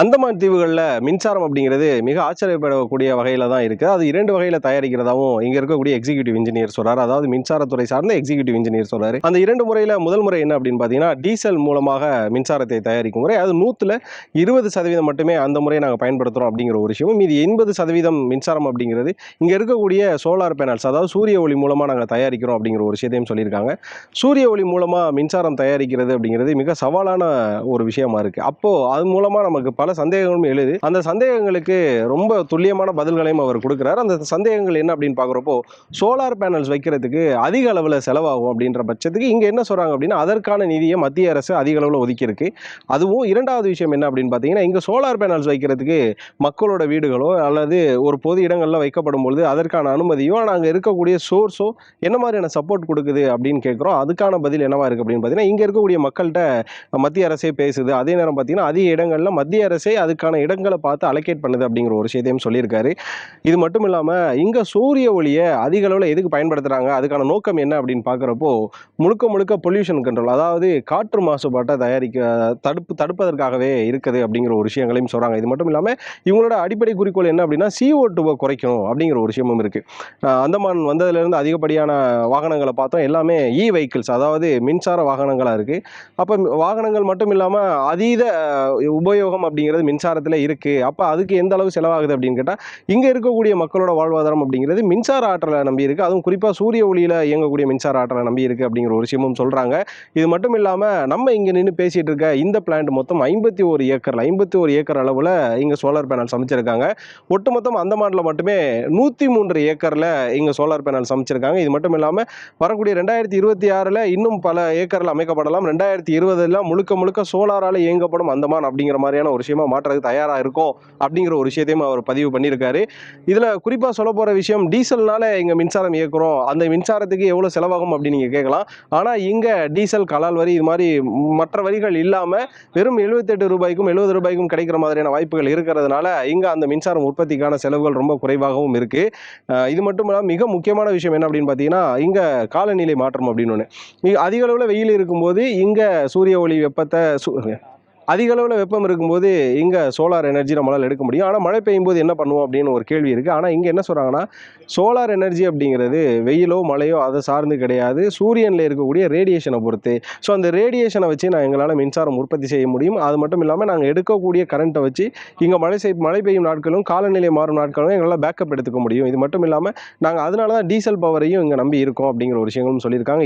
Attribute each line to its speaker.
Speaker 1: அந்தமான் தீவுகள்ல மின்சாரம் அப்படிங்கிறது மிக ஆச்சரியப்படக்கூடிய வகையில தான் இருக்கு. அது 2 வகையில தயாரிக்கிறதாவும் இங்க இருக்கக்கூடிய எக்ஸிக்யூட்டிவ் இன்ஜினியர் சொல்றாரு. அதாவது மின்சாரத்துறை சார்ந்த எக்ஸிக்யூட்டிவ் இன்ஜினியர் சொல்றாரு. அந்த 2 முறையில முதல் முறை என்ன அப்படின்னு பார்த்தீங்கன்னா, டீசல் மூலமாக மின்சாரத்தை தயாரிக்கும் முறை. அது 100ல 20% மட்டுமே அந்த முறையை நாங்க பயன்படுத்துறோம் அப்படிங்கிற ஒரு விஷயமும், மீதி 80% மின்சாரம் அப்படிங்கிறது இங்க இருக்கக்கூடிய சோலார் பேனல்ஸ், அதாவது சூரிய ஒளி மூலமா நாங்க தயாரிக்கிறோம் அப்படிங்கிற ஒரு விஷயத்தையும் சொல்லியிருக்காங்க. சூரிய ஒளி மூலமா மின்சாரம் தயாரிக்கிறது அப்படிங்கிறது மிக சவாலான ஒரு விஷயமா இருக்கு. அப்போ அது மூலமா நமக்கு பல சந்தேகங்களும் எழுது. அந்த சந்தேகங்களுக்கு ரொம்ப துல்லியமான பதில்களையும் அவர் கொடுக்கிறார். அந்த சந்தேகங்கள் என்ன அப்படின்னு பார்க்குறப்போ, சோலார் பேனல்ஸ் வைக்கிறதுக்கு அதிக அளவில் செலவாகும் அப்படின்ற பட்சத்துக்கு இங்க என்ன சொல்றாங்க அப்படின்னா, அதற்கான நிதியை மத்திய அரசு அதிக அளவில் ஒதுக்கி இருக்கு. அதுவும் 2வது விஷயம் என்ன அப்படின்னு பார்த்தீங்கன்னா, இங்க சோலார் பேனல்ஸ் வைக்கிறதுக்கு மக்களோட வீடுகளோ அல்லது ஒரு பொது இடங்கள்ல வைக்கப்படும் பொழுது அதற்கான அனுமதியோ நாங்கள் இருக்கக்கூடிய சோர்ஸோ என்ன மாதிரியான சப்போர்ட் கொடுக்குது அப்படின்னு கேட்குறோம். அதுக்கான பதில் என்னவா இருக்கு அப்படின்னு பார்த்தீங்கன்னா, இங்க இருக்கக்கூடிய மக்கள்கிட்ட மத்திய அரசே பேசுது. அதே நேரம் பார்த்தீங்கன்னா, அதிக இடங்கள்ல மத்திய அரசே அதுக்கான இடங்களை பார்த்து அலோகேட் பண்ணுது அப்படிங்கிற ஒரு விஷயத்தையும் சொல்லியிருக்காரு. இது மட்டும் இல்லாம இங்க சூரிய ஒளியை அதிக அளவில் எதுக்கு பயன்படுத்துறாங்க, அதுக்கான நோக்கம் என்ன அப்படின்னு பார்க்குறப்போ, முழுக்க முழுக்க பொல்யூஷன் கண்ட்ரோல், அதாவது காற்று மாசுபாட்டை தடுப்பதற்காகவே இருக்குது அப்படிங்கிற ஒரு விஷயங்களையும் சொல்றாங்க. இது மட்டும் இல்லாம இவங்களோட அடிப்படை குறிக்கோள் என்ன அப்படின்னா, CO2 குறைக்கணும் அப்படிங்கிற ஒரு விஷயமும் இருக்கு. அந்தமான் வந்ததுலேருந்து அதிகப்படியான வாகனங்களை பார்த்தோம். எல்லாமே வெஹிக்கிள்ஸ், அதாவது மின்சார வாகனங்களா இருக்கு. அப்போ வாகனங்கள் மட்டும் இல்லாம அதீத உபயோகம் அப்படிங்கிறது மின்சாரத்தில் இருக்கு. அப்போ அதுக்கு எந்த அளவு செலவாகுது அப்படின்னு கேட்டால், இங்க இருக்கக்கூடிய மக்களோட வாழ்வாதாரம் அப்படிங்கிறது மின்சார ஆற்றலை நம்பி இருக்கு. அதுவும் குறிப்பா சூரிய ஒளியில இயங்கக்கூடிய மின்சார ஆற்றலை நம்பி இருக்கு அப்படிங்கிற ஒரு விஷயமும் சொல்றாங்க. இது மட்டும் இல்லாம நம்ம இங்க நின்று பேசிட்டு இருக்க இந்த பிளான்ட் மொத்தம் 51 ஏக்கர் அளவுல இங்க சோலார் பேனல் அமைச்சிருக்காங்க. ஒட்டுமொத்தம் அந்தமான்ல மட்டுமே 103 ஏக்கர்ல இங்க சோலார் பேனல் அமைச்சிருக்காங்க. இது மட்டும் இல்லாம வரக்கூடிய 2026ல இன்னும் பல ஏக்கர்கள் அமைக்கப்படலாம். 2020ல முழுக்க முழுக்க சோலாரால இயங்கப்படும் அந்தமான் அப்படிங்கிற மாதிரியான ஒரு விஷயமா மாற்றுறதுக்கு தயாரா இருக்கும் அப்படிங்கிற ஒரு விஷயத்தையும் அவர் பதிவு பண்ணியிருக்காரு. இதுல குறிப்பா சொல்ல போற விஷயம், டீசல்னால இங்க மின்சாரம் இயக்குறோம், அந்த மின்சாரத்துக்கு எவ்வளவு செலவாகும் அப்படின்னு நீங்க கேட்கலாம். ஆனா இங்க டீசல், கலால் வரி, இது மாதிரி மற்ற வரிகள் இல்லாம வெறும் 78 ரூபாய்க்கும் 70 ரூபாய்க்கும் கிடைக்கிற மாதிரியான வாய்ப்புகள் இருக்கிறதுனால இங்க அந்த மின்சாரம் உற்பத்திக்கான செலவுகள் ரொம்ப குறைவாகவும் இருக்கு. இது மட்டும் இல்லாமல் மிக முக்கியமான விஷயம் என்ன அப்படின்னு பார்த்தீங்கன்னா, இங்க காலநிலை மாற்றம் அப்படின்னு ஒன்று. அதிக அளவில் வெயில் இருக்கும்போது இங்க சூரிய ஒளி வெப்பத்தை அதிக அளவில் வெப்பம் இருக்கும்போது இங்கே சோலார் எனர்ஜி நம்மளால் எடுக்க முடியும். ஆனால் மழை பெய்யும் போது என்ன பண்ணுவோம் அப்படின்னு ஒரு கேள்வி இருக்குது. ஆனால் இங்கே என்ன சொல்கிறாங்கன்னா, சோலார் எனர்ஜி அப்படிங்கிறது வெயிலோ மழையோ அதை சார்ந்து கிடையாது, சூரியனில் இருக்கக்கூடிய ரேடியேஷனை பொறுத்து. ஸோ அந்த ரேடியேஷனை வச்சு எங்களால் மின்சாரம் உற்பத்தி செய்ய முடியும். அது மட்டும் இல்லாமல் நாங்கள் எடுக்கக்கூடிய கரண்ட்டை வச்சு இங்கே மழை பெய்யும் நாட்களும் காலநிலை மாறும் நாட்களும் எங்களால் பேக்கப் எடுத்துக்க முடியும். இது மட்டும் இல்லாமல் நாங்கள் அதனால தான் டீசல் பவரையும் இங்கே நம்பி இருக்கோம் அப்படிங்கிற ஒரு விஷயங்களும் சொல்லியிருக்காங்க.